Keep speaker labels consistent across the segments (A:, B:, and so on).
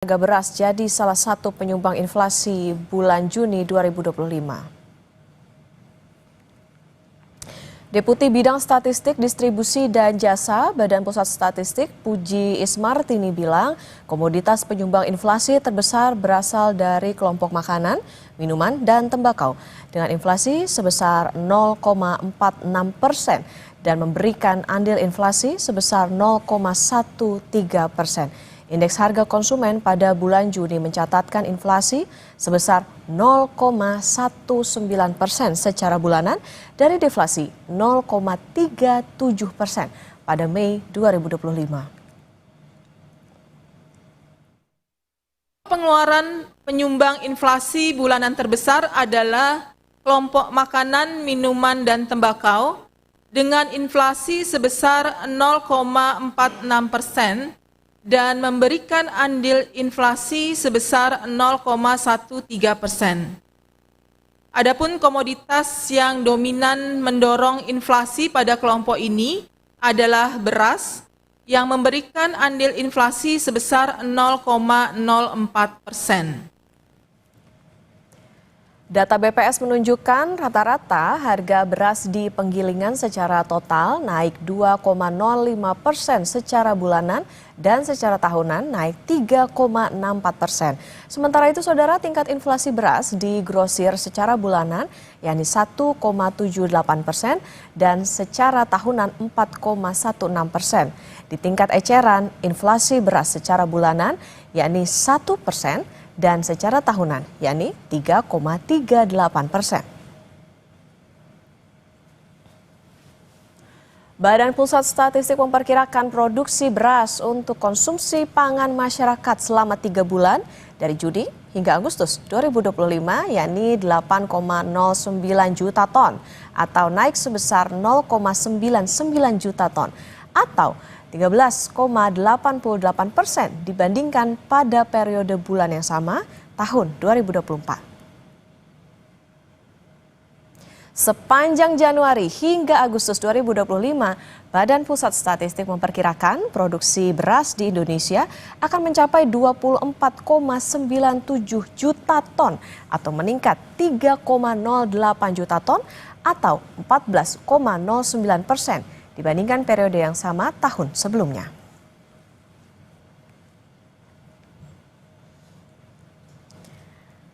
A: Harga beras jadi salah satu penyumbang inflasi bulan Juni 2025. Deputi Bidang Statistik, Distribusi dan Jasa Badan Pusat Statistik Puji Ismartini bilang komoditas penyumbang inflasi terbesar berasal dari kelompok makanan, minuman, dan tembakau dengan inflasi sebesar 0,46% dan memberikan andil inflasi sebesar 0,13%. Indeks harga konsumen pada bulan Juni mencatatkan inflasi sebesar 0,19% secara bulanan dari deflasi 0,37% pada Mei 2025.
B: Pengeluaran penyumbang inflasi bulanan terbesar adalah kelompok makanan, minuman, dan tembakau dengan inflasi sebesar 0,46%. Dan memberikan andil inflasi sebesar 0,13%. Adapun komoditas yang dominan mendorong inflasi pada kelompok ini adalah beras yang memberikan andil inflasi sebesar 0,04%.
A: Data BPS menunjukkan rata-rata harga beras di penggilingan secara total naik 2,05% secara bulanan dan secara tahunan naik 3,64%. Sementara itu, saudara, tingkat inflasi beras di grosir secara bulanan yakni 1,78% dan secara tahunan 4,16%. Di tingkat eceran, inflasi beras secara bulanan yakni 1% dan secara tahunan yakni 3,38%. Badan Pusat Statistik memperkirakan produksi beras untuk konsumsi pangan masyarakat selama 3 bulan dari Juni hingga Agustus 2025 yakni 8,09 juta ton atau naik sebesar 0,99 juta ton atau 13,88% dibandingkan pada periode bulan yang sama tahun 2024. Sepanjang Januari hingga Agustus 2025, Badan Pusat Statistik memperkirakan produksi beras di Indonesia akan mencapai 24,97 juta ton atau meningkat 3,08 juta ton atau 14,09% dibandingkan periode yang sama tahun sebelumnya.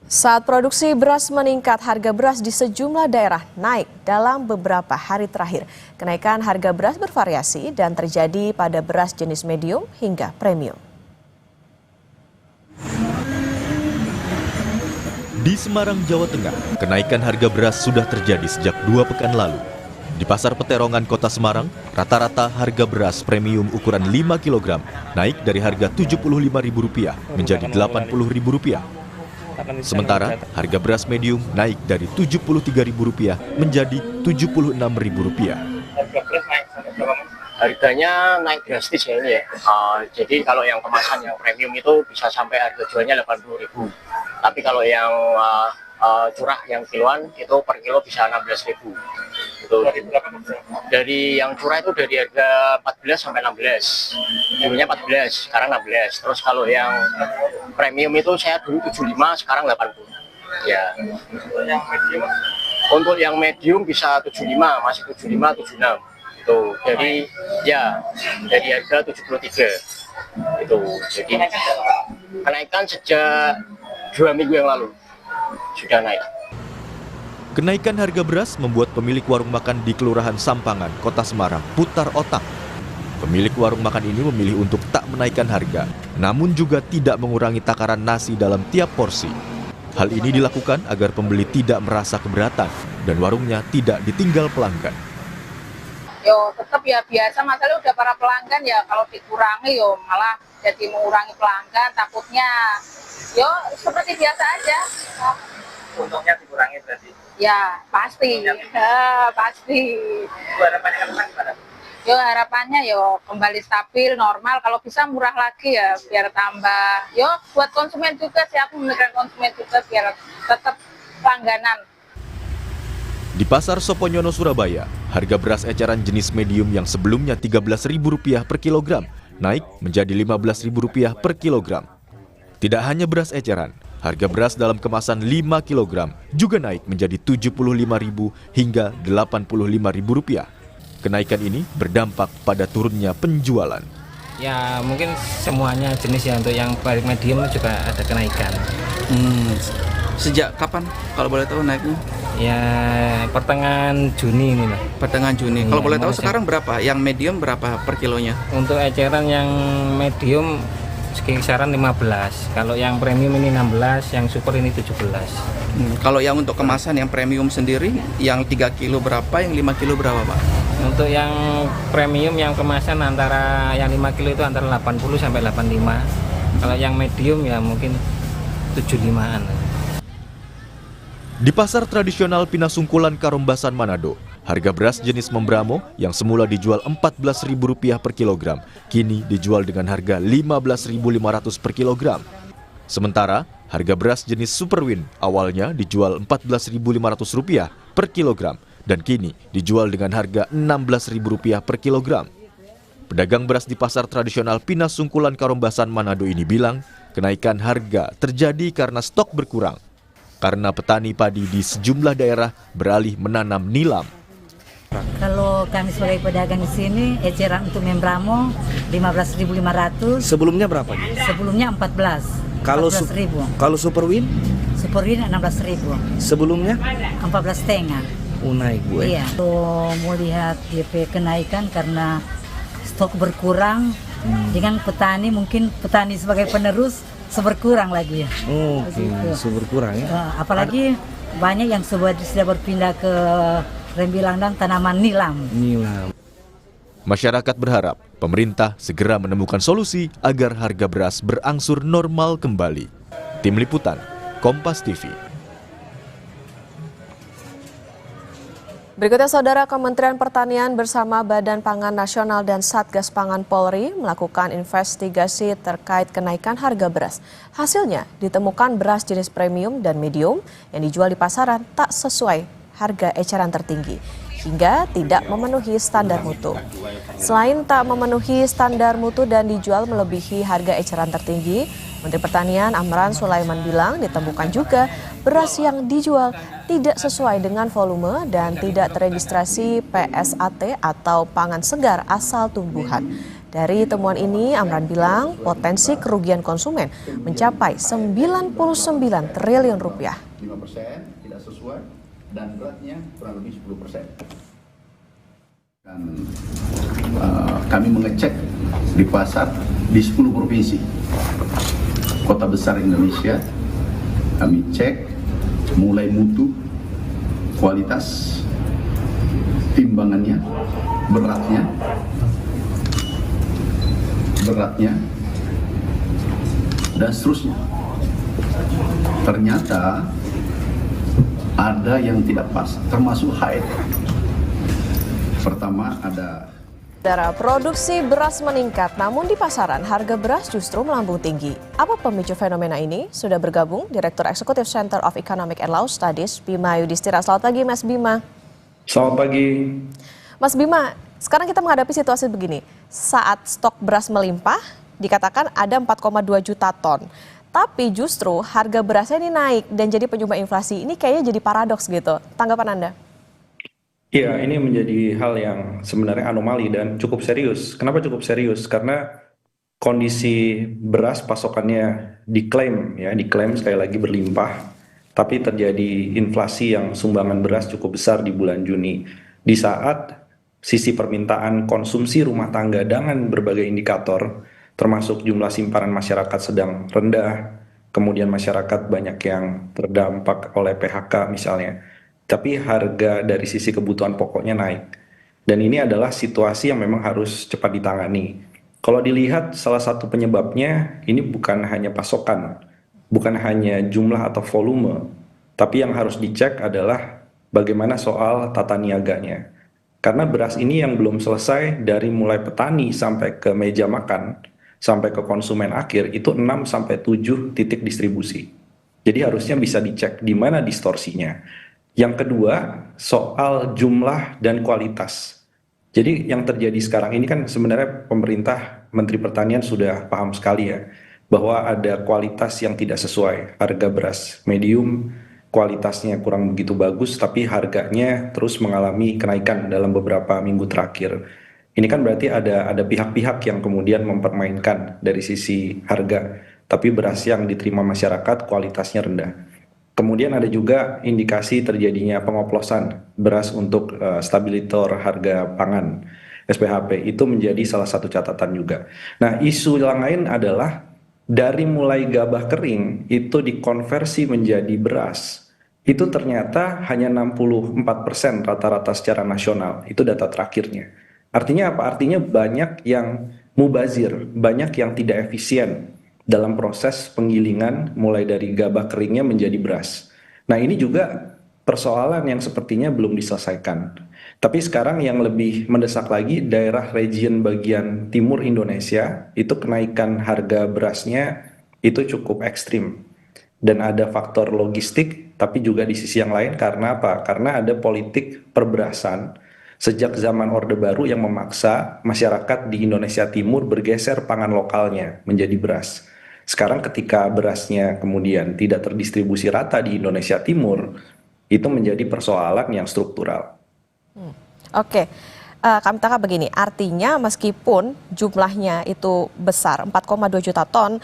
A: Saat produksi beras meningkat, harga beras di sejumlah daerah naik dalam beberapa hari terakhir. Kenaikan harga beras bervariasi dan terjadi pada beras jenis medium hingga premium.
C: Di Semarang, Jawa Tengah, kenaikan harga beras sudah terjadi sejak 2 pekan lalu. Di Pasar Peterongan Kota Semarang, rata-rata harga beras premium ukuran 5 kg naik dari harga Rp75.000 menjadi Rp80.000. Sementara harga beras medium naik dari Rp73.000 menjadi Rp76.000.
D: Harganya naik drastis ya ini ya. Jadi kalau yang kemasan yang premium itu bisa sampai harga jualnya Rp80.000. Tapi kalau yang curah yang kiloan itu per kilo bisa Rp16.000. Itu dari yang curah itu dari harga 14 sampai 16. Dulunya 14, sekarang 16. Terus kalau yang premium itu saya dulu 75, sekarang 80. Ya. Untuk yang medium bisa 75, masih 75, 76. Itu. Jadi ya dari harga 73. Itu. Jadi kenaikan sejak 2 minggu yang lalu sudah naik.
C: Kenaikan harga beras membuat pemilik warung makan di Kelurahan Sampangan, Kota Semarang, putar otak. Pemilik warung makan ini memilih untuk tak menaikkan harga, namun juga tidak mengurangi takaran nasi dalam tiap porsi. Hal ini dilakukan agar pembeli tidak merasa keberatan dan warungnya tidak ditinggal pelanggan.
E: Yo tetap ya biasa, masalah udah para pelanggan ya, kalau dikurangi yo malah jadi mengurangi pelanggan, takutnya yo seperti biasa aja.
D: Untungnya dikurangi berarti?
E: Ya pasti, pasti.
D: Harapannya ke depan gimana?
E: Yo harapannya yo kembali stabil, normal, kalau bisa murah lagi ya biar tambah. Yo buat konsumen juga sih, aku menekan konsumen juga biar tetap langganan.
C: Di Pasar Soponyono, Surabaya, harga beras eceran jenis medium yang sebelumnya Rp13.000 per kilogram naik menjadi Rp15.000 per kilogram. Tidak hanya beras eceran, harga beras dalam kemasan 5 kg juga naik menjadi Rp75.000 hingga Rp85.000. Kenaikan ini berdampak pada turunnya penjualan.
F: Ya mungkin semuanya jenis ya, untuk yang balik medium juga ada kenaikan.
G: Sejak kapan kalau boleh tahu naiknya?
F: Ya pertengahan Juni ini lah.
G: Pertengahan Juni.
F: Iya,
G: Kalau boleh tahu
F: mulai
G: sekarang berapa? Yang medium berapa per kilonya?
F: Untuk eceran yang medium kisaran 15. Kalau yang premium ini 16, yang super ini 17.
G: Kalau yang untuk kemasan yang premium sendiri, yang 3 kilo berapa, yang 5 kilo berapa, Pak?
F: Untuk yang premium yang kemasan antara yang 5 kilo itu antara 80 sampai 85. Kalau yang medium ya mungkin 75-an.
C: Di pasar tradisional Pinasungkulan Karombasan Manado, harga beras jenis Membramo yang semula dijual Rp14.000 per kilogram, kini dijual dengan harga Rp15.500 per kilogram. Sementara, harga beras jenis Superwin awalnya dijual Rp14.500 per kilogram dan kini dijual dengan harga Rp16.000 per kilogram. Pedagang beras di pasar tradisional Pinasungkulan Karombasan Manado ini bilang, kenaikan harga terjadi karena stok berkurang. Karena petani padi di sejumlah daerah beralih menanam nilam.
H: Kalau kami sebagai pedagang di sini, eceran untuk Membramo 15.500.
I: Sebelumnya berapa?
H: Sebelumnya 14.
I: Kalau
H: 14.000.
I: kalau Superwin
H: Superwin 16.000.
I: sebelumnya
H: 14,5.
I: naik Bu.
H: Iya. Kalau mau lihat DP kenaikan karena stok berkurang, dengan petani mungkin petani sebagai penerus berkurang lagi.
I: Oke, berkurang ya.
H: Apalagi banyak yang sudah berpindah ke rembilang dan tanaman nilam.
C: Masyarakat berharap pemerintah segera menemukan solusi agar harga beras berangsur normal kembali. Tim Liputan, Kompas TV.
A: Berikutnya, Saudara, Kementerian Pertanian bersama Badan Pangan Nasional dan Satgas Pangan Polri melakukan investigasi terkait kenaikan harga beras. Hasilnya, ditemukan beras jenis premium dan medium yang dijual di pasaran tak sesuai harga eceran tertinggi, hingga tidak memenuhi standar mutu. Selain tak memenuhi standar mutu dan dijual melebihi harga eceran tertinggi, Menteri Pertanian Amran Sulaiman bilang ditemukan juga beras yang dijual tidak sesuai dengan volume dan tidak teregistrasi PSAT atau pangan segar asal tumbuhan. Dari temuan ini, Amran bilang potensi kerugian konsumen mencapai 99 triliun rupiah.
J: 5% tidak sesuai dan beratnya kurang lebih 10%. Dan kami mengecek di pasar di 10 provinsi kota besar Indonesia. Kami cek mulai mutu, kualitas, timbangannya, beratnya, dan seterusnya. Ternyata ada yang tidak pas, termasuk HET. Pertama ada
A: Produksi beras meningkat, namun di pasaran harga beras justru melambung tinggi. Apa pemicu fenomena ini? Sudah bergabung Direktur Eksekutif Center of Economic and Law Studies, Bima Yudhistira. Selamat pagi, Mas Bima.
K: Selamat pagi.
A: Mas Bima, sekarang kita menghadapi situasi begini. Saat stok beras melimpah, dikatakan ada 4,2 juta ton. Tapi justru harga berasnya ini naik dan jadi penyumbang inflasi. Ini kayaknya jadi paradoks gitu. Tanggapan Anda?
K: Ya, ini menjadi hal yang sebenarnya anomali dan cukup serius. Kenapa cukup serius? Karena kondisi beras pasokannya diklaim sekali lagi berlimpah, tapi terjadi inflasi yang sumbangan beras cukup besar di bulan Juni. Di saat sisi permintaan konsumsi rumah tangga dengan berbagai indikator, termasuk jumlah simpanan masyarakat sedang rendah, kemudian masyarakat banyak yang terdampak oleh PHK misalnya. Tapi harga dari sisi kebutuhan pokoknya naik. Dan ini adalah situasi yang memang harus cepat ditangani. Kalau dilihat salah satu penyebabnya ini bukan hanya pasokan, bukan hanya jumlah atau volume, tapi yang harus dicek adalah bagaimana soal tata niaganya. Karena beras ini yang belum selesai dari mulai petani sampai ke meja makan, sampai ke konsumen akhir, itu 6-7 titik distribusi. Jadi harusnya bisa dicek di mana distorsinya. Yang kedua, soal jumlah dan kualitas. Jadi yang terjadi sekarang ini kan sebenarnya pemerintah, Menteri Pertanian sudah paham sekali ya, bahwa ada kualitas yang tidak sesuai. Harga beras medium kualitasnya kurang begitu bagus, tapi harganya terus mengalami kenaikan dalam beberapa minggu terakhir. Ini kan berarti ada pihak-pihak yang kemudian mempermainkan dari sisi harga, tapi beras yang diterima masyarakat kualitasnya rendah. Kemudian ada juga indikasi terjadinya pengoplosan beras untuk stabilitor harga pangan SPHP, itu menjadi salah satu catatan juga. Nah, isu yang lain adalah dari mulai gabah kering itu dikonversi menjadi beras, itu ternyata hanya 64% rata-rata secara nasional, itu data terakhirnya. Artinya apa? Artinya banyak yang mubazir, banyak yang tidak efisien dalam proses penggilingan mulai dari gabah keringnya menjadi beras. Nah, ini juga persoalan yang sepertinya belum diselesaikan. Tapi sekarang yang lebih mendesak lagi, daerah region bagian timur Indonesia itu kenaikan harga berasnya itu cukup ekstrim. Dan ada faktor logistik, tapi juga di sisi yang lain karena apa? Karena ada politik perberasan sejak zaman Orde Baru yang memaksa masyarakat di Indonesia Timur bergeser pangan lokalnya menjadi beras. Sekarang ketika berasnya kemudian tidak terdistribusi rata di Indonesia Timur, itu menjadi persoalan yang struktural.
A: Oke, kami tangkap begini, artinya meskipun jumlahnya itu besar, 4,2 juta ton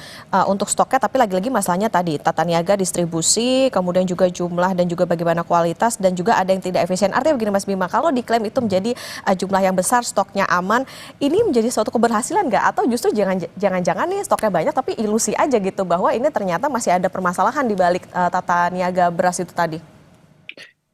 A: untuk stoknya, tapi lagi-lagi masalahnya tadi, tata niaga, distribusi, kemudian juga jumlah dan juga bagaimana kualitas, dan juga ada yang tidak efisien. Artinya begini Mas Bima, kalau diklaim itu menjadi jumlah yang besar, stoknya aman, ini menjadi suatu keberhasilan nggak? Atau justru jangan-jangan nih stoknya banyak, tapi ilusi aja gitu, bahwa ini ternyata masih ada permasalahan di balik tata niaga beras itu tadi?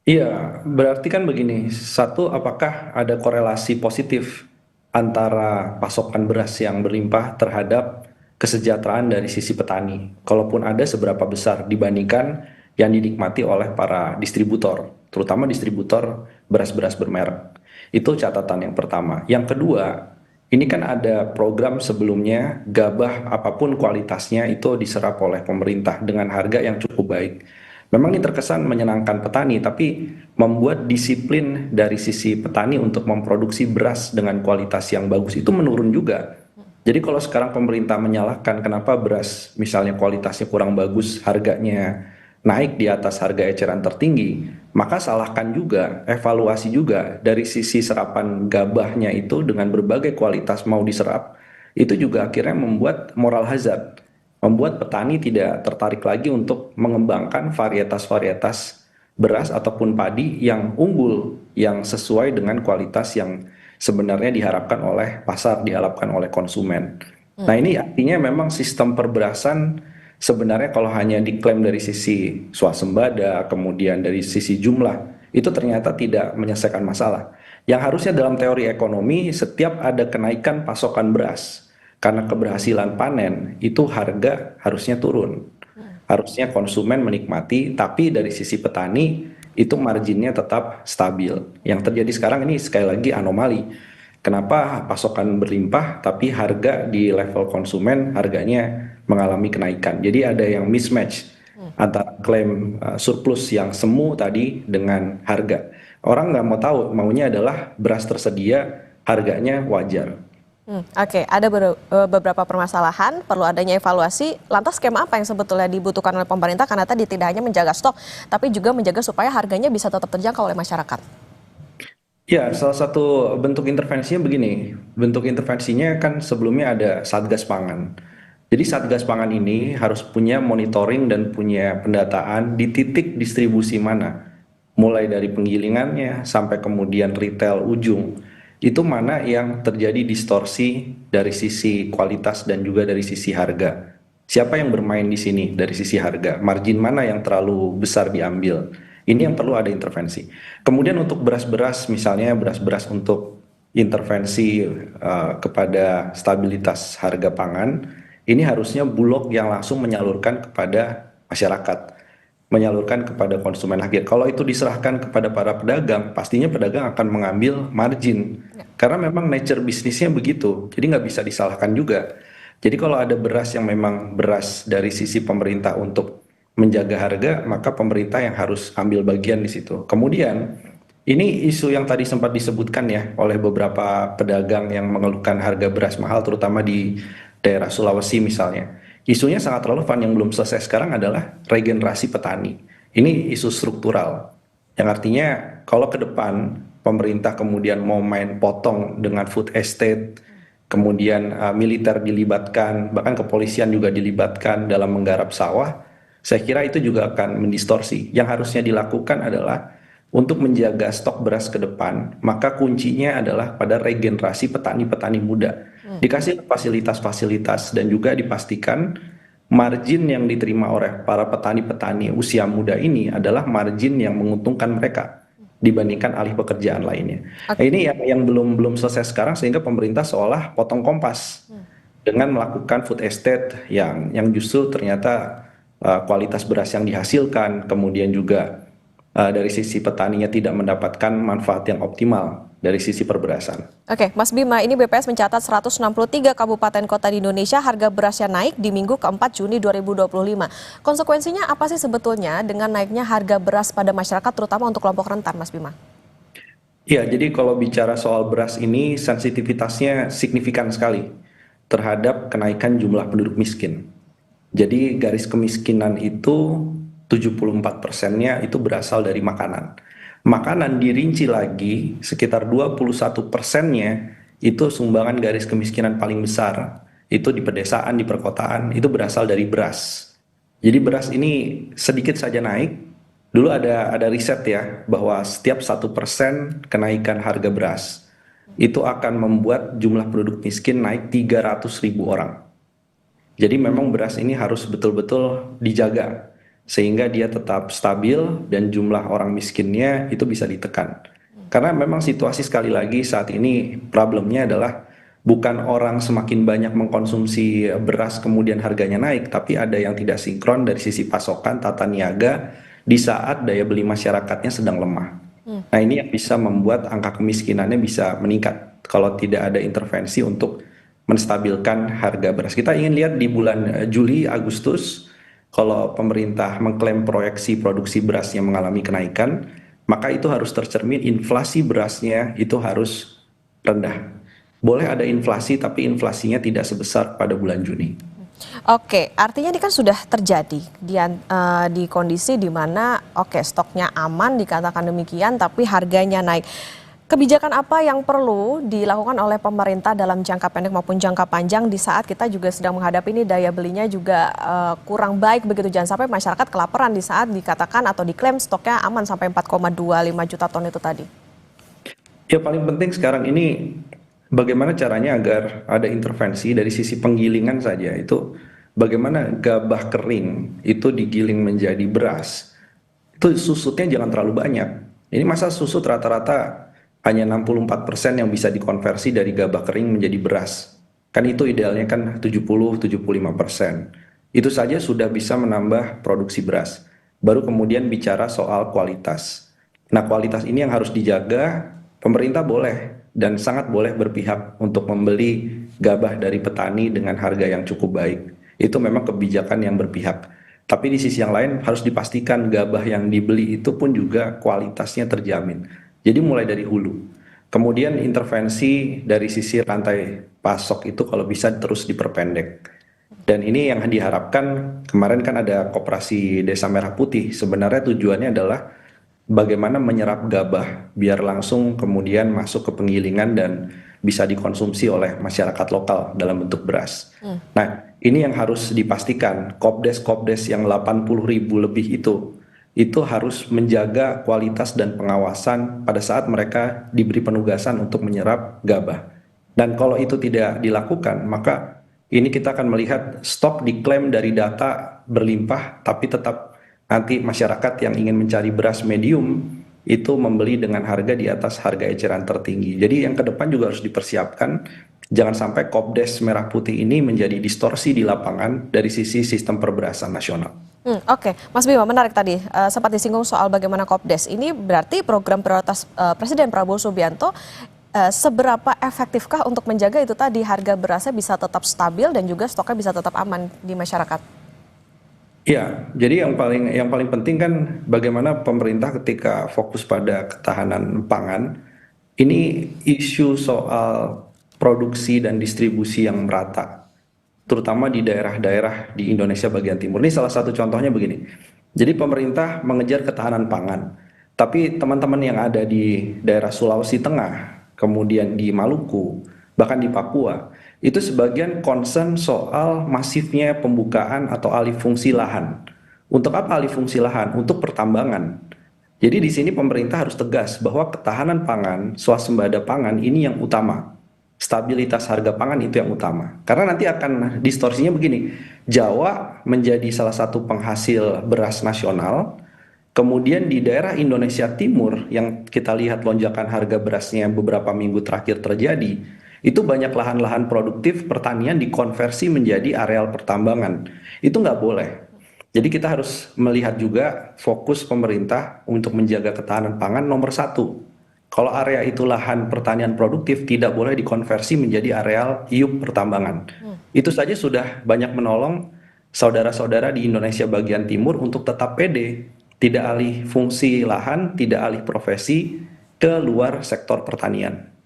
K: Iya, berarti kan begini, satu, apakah ada korelasi positif antara pasokan beras yang berlimpah terhadap kesejahteraan dari sisi petani? Kalaupun ada, seberapa besar dibandingkan yang dinikmati oleh para distributor, terutama distributor beras-beras bermerek. Itu catatan yang pertama. Yang kedua, ini kan ada program sebelumnya, gabah apapun kualitasnya itu diserap oleh pemerintah dengan harga yang cukup baik. Memang ini terkesan menyenangkan petani, tapi membuat disiplin dari sisi petani untuk memproduksi beras dengan kualitas yang bagus itu menurun juga. Jadi kalau sekarang pemerintah menyalahkan kenapa beras misalnya kualitasnya kurang bagus, harganya naik di atas harga eceran tertinggi, maka salahkan juga, evaluasi juga dari sisi serapan gabahnya itu dengan berbagai kualitas mau diserap, itu juga akhirnya membuat moral hazard. Membuat petani tidak tertarik lagi untuk mengembangkan varietas-varietas beras ataupun padi yang unggul, yang sesuai dengan kualitas yang sebenarnya diharapkan oleh pasar, diharapkan oleh konsumen. Nah, ini artinya memang sistem perberasan sebenarnya kalau hanya diklaim dari sisi swasembada, kemudian dari sisi jumlah, itu ternyata tidak menyelesaikan masalah. Yang harusnya dalam teori ekonomi, setiap ada kenaikan pasokan beras, karena keberhasilan panen, itu harga harusnya turun. Harusnya konsumen menikmati, tapi dari sisi petani, itu marginnya tetap stabil. Yang terjadi sekarang ini sekali lagi anomali. Kenapa pasokan berlimpah, tapi harga di level konsumen, harganya mengalami kenaikan. Jadi ada yang mismatch antara klaim surplus yang semu tadi dengan harga. Orang nggak mau tahu, maunya adalah beras tersedia, harganya wajar.
A: Oke, ada beberapa permasalahan, perlu adanya evaluasi. Lantas skema apa yang sebetulnya dibutuhkan oleh pemerintah? Karena tadi tidak hanya menjaga stok, tapi juga menjaga supaya harganya bisa tetap terjangkau oleh masyarakat.
K: Ya, salah satu bentuk intervensinya begini. Bentuk intervensinya kan sebelumnya ada Satgas Pangan. Jadi Satgas Pangan ini harus punya monitoring dan punya pendataan di titik distribusi mana. Mulai dari penggilingannya sampai kemudian retail ujung. Itu mana yang terjadi distorsi dari sisi kualitas dan juga dari sisi harga. Siapa yang bermain di sini dari sisi harga? Margin mana yang terlalu besar diambil? Ini yang perlu ada intervensi. Kemudian untuk beras-beras, misalnya beras-beras untuk intervensi kepada stabilitas harga pangan, ini harusnya Bulog yang langsung menyalurkan kepada masyarakat, menyalurkan kepada konsumen akhir. Kalau itu diserahkan kepada para pedagang, pastinya pedagang akan mengambil margin. Karena memang nature bisnisnya begitu, jadi nggak bisa disalahkan juga. Jadi kalau ada beras yang memang beras dari sisi pemerintah untuk menjaga harga, maka pemerintah yang harus ambil bagian di situ. Kemudian, ini isu yang tadi sempat disebutkan ya oleh beberapa pedagang yang mengeluhkan harga beras mahal, terutama di daerah Sulawesi misalnya. isunya sangat relevan yang belum selesai sekarang adalah regenerasi petani. Ini isu struktural, yang artinya kalau ke depan pemerintah kemudian mau main potong dengan food estate, kemudian militer dilibatkan, bahkan kepolisian juga dilibatkan dalam menggarap sawah, saya kira itu juga akan mendistorsi. Yang harusnya dilakukan adalah untuk menjaga stok beras ke depan, maka kuncinya adalah pada regenerasi petani-petani muda. Dikasih fasilitas-fasilitas dan juga dipastikan margin yang diterima oleh para petani-petani usia muda ini adalah margin yang menguntungkan mereka dibandingkan alih pekerjaan lainnya. Nah, ini yang belum selesai sekarang sehingga pemerintah seolah potong kompas dengan melakukan food estate yang justru ternyata kualitas beras yang dihasilkan, kemudian juga dari sisi petaninya tidak mendapatkan manfaat yang optimal dari sisi perberasan.
A: Oke, Mas Bima, ini BPS mencatat 163 kabupaten kota di Indonesia harga berasnya naik di minggu ke-4 Juni 2025. Konsekuensinya apa sih sebetulnya dengan naiknya harga beras pada masyarakat terutama untuk kelompok rentan, Mas Bima?
K: Ya, jadi kalau bicara soal beras ini sensitivitasnya signifikan sekali terhadap kenaikan jumlah penduduk miskin. Jadi garis kemiskinan itu 74%-nya itu berasal dari makanan. Makanan dirinci lagi sekitar 21%-nya itu sumbangan garis kemiskinan paling besar. Itu di pedesaan, di perkotaan, itu berasal dari beras. Jadi beras ini sedikit saja naik. Dulu ada riset ya, bahwa setiap 1% kenaikan harga beras, itu akan membuat jumlah penduduk miskin naik 300.000 orang. Jadi memang beras ini harus betul-betul dijaga sehingga dia tetap stabil dan jumlah orang miskinnya itu bisa ditekan. Karena memang situasi sekali lagi saat ini problemnya adalah bukan orang semakin banyak mengkonsumsi beras kemudian harganya naik, tapi ada yang tidak sinkron dari sisi pasokan tata niaga di saat daya beli masyarakatnya sedang lemah. Nah, ini yang bisa membuat angka kemiskinannya bisa meningkat kalau tidak ada intervensi untuk menstabilkan harga beras. Kita ingin lihat di bulan Juli, Agustus, kalau pemerintah mengklaim proyeksi produksi berasnya mengalami kenaikan, maka itu harus tercermin inflasi berasnya itu harus rendah. Boleh ada inflasi, tapi inflasinya tidak sebesar pada bulan Juni.
A: Oke, artinya ini kan sudah terjadi di kondisi di mana stoknya aman dikatakan demikian, tapi harganya naik. Kebijakan apa yang perlu dilakukan oleh pemerintah dalam jangka pendek maupun jangka panjang di saat kita juga sedang menghadapi ini daya belinya juga kurang baik begitu, jangan sampai masyarakat kelaparan di saat dikatakan atau diklaim stoknya aman sampai 4,25 juta ton itu tadi?
K: Ya, paling penting sekarang ini bagaimana caranya agar ada intervensi dari sisi penggilingan saja, itu bagaimana gabah kering itu digiling menjadi beras, itu susutnya jangan terlalu banyak. Ini masa susut rata-rata hanya 64% yang bisa dikonversi dari gabah kering menjadi beras. Kan itu idealnya kan 70-75%. Itu saja sudah bisa menambah produksi beras. Baru kemudian bicara soal kualitas. Nah, kualitas ini yang harus dijaga. Pemerintah boleh dan sangat boleh berpihak untuk membeli gabah dari petani dengan harga yang cukup baik. Itu memang kebijakan yang berpihak. Tapi di sisi yang lain harus dipastikan gabah yang dibeli itu pun juga kualitasnya terjamin. Jadi mulai dari hulu, kemudian intervensi dari sisi rantai pasok itu kalau bisa terus diperpendek. Dan ini yang diharapkan, kemarin kan ada Koperasi Desa Merah Putih, sebenarnya tujuannya adalah bagaimana menyerap gabah biar langsung kemudian masuk ke penggilingan dan bisa dikonsumsi oleh masyarakat lokal dalam bentuk beras. Nah, ini yang harus dipastikan, Kopdes yang 80.000 lebih itu harus menjaga kualitas dan pengawasan pada saat mereka diberi penugasan untuk menyerap gabah. Dan kalau itu tidak dilakukan, maka ini kita akan melihat stok diklaim dari data berlimpah, tapi tetap nanti masyarakat yang ingin mencari beras medium itu membeli dengan harga di atas harga eceran tertinggi. Jadi yang ke depan juga harus dipersiapkan, jangan sampai Kopdes Merah Putih ini menjadi distorsi di lapangan dari sisi sistem perberasan nasional.
A: Oke, Mas Bima, menarik tadi sempat disinggung soal bagaimana Kopdes. Ini berarti program prioritas Presiden Prabowo Subianto. Seberapa efektifkah untuk menjaga itu tadi harga berasnya bisa tetap stabil dan juga stoknya bisa tetap aman di masyarakat?
K: Ya, jadi yang paling penting kan bagaimana pemerintah ketika fokus pada ketahanan pangan, ini isu soal produksi dan distribusi yang merata. terutama di daerah-daerah di Indonesia bagian timur. Ini salah satu contohnya begini. Jadi pemerintah mengejar ketahanan pangan, tapi teman-teman yang ada di daerah Sulawesi Tengah, kemudian di Maluku, bahkan di Papua, itu sebagian concern soal masifnya pembukaan atau alih fungsi lahan. Untuk apa alih fungsi lahan? Untuk pertambangan. Jadi di sini pemerintah harus tegas bahwa ketahanan pangan, swasembada pangan ini yang utama. Stabilitas harga pangan itu yang utama. Karena nanti akan distorsinya begini, Jawa menjadi salah satu penghasil beras nasional, kemudian di daerah Indonesia Timur yang kita lihat lonjakan harga berasnya beberapa minggu terakhir terjadi, itu banyak lahan-lahan produktif pertanian dikonversi menjadi areal pertambangan. Itu nggak boleh. Jadi kita harus melihat juga fokus pemerintah untuk menjaga ketahanan pangan nomor satu. Kalau area itu lahan pertanian produktif tidak boleh dikonversi menjadi areal iup pertambangan. Itu saja sudah banyak menolong saudara-saudara di Indonesia bagian timur untuk tetap pede, tidak alih fungsi lahan, tidak alih profesi ke luar sektor pertanian.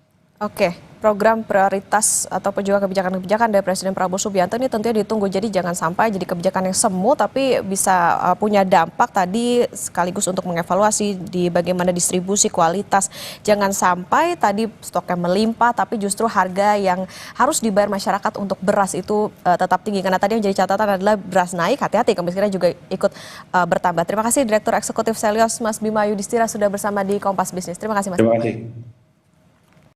A: Oke, program prioritas ataupun juga kebijakan-kebijakan dari Presiden Prabowo Subianto ini tentunya ditunggu. Jadi jangan sampai jadi kebijakan yang semu tapi bisa punya dampak tadi sekaligus untuk mengevaluasi di bagaimana distribusi kualitas. Jangan sampai tadi stoknya melimpah tapi justru harga yang harus dibayar masyarakat untuk beras itu tetap tinggi. Karena tadi yang jadi catatan adalah beras naik, hati-hati kemiskinannya juga ikut bertambah. Terima kasih Direktur Eksekutif Selyos Mas Bima Yudhistira sudah bersama di Kompas Bisnis. Terima kasih Mas.
K: Terima kasih.